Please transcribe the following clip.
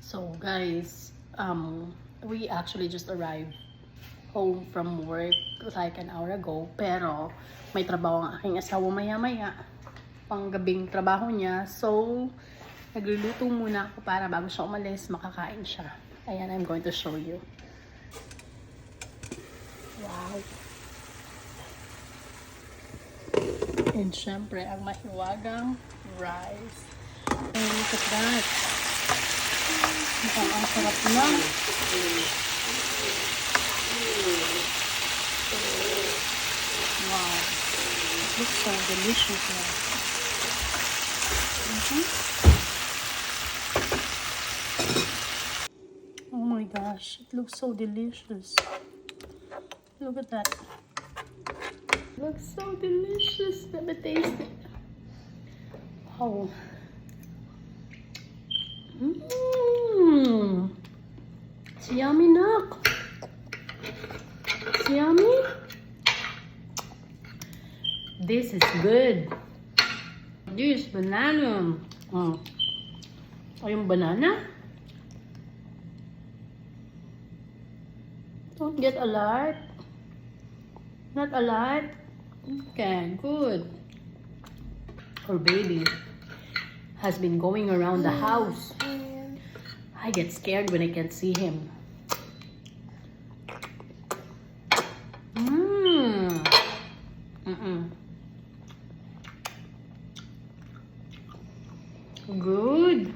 So guys, we actually just arrived home from work like an hour ago. Pero may trabaho ang aking asawa maya-maya. Panggabing trabaho niya. So, nagluluto muna ako para bago siya umalis, makakain siya. Ayan, I'm going to show you. Wow. And syempre, ang mahiwagang rice. And look at that. Mukhang ang sarap na. Wow. It looks so delicious now. Oh my gosh, it looks so delicious. Look at that. It looks so delicious. Let me taste it. Wow. It's yummy, Nak. It's yummy. This is good. This banana. Yung banana. Don't get a lot. Not a lot. Okay, good. Our baby has been going around the house. I get scared when I can't see him. Good.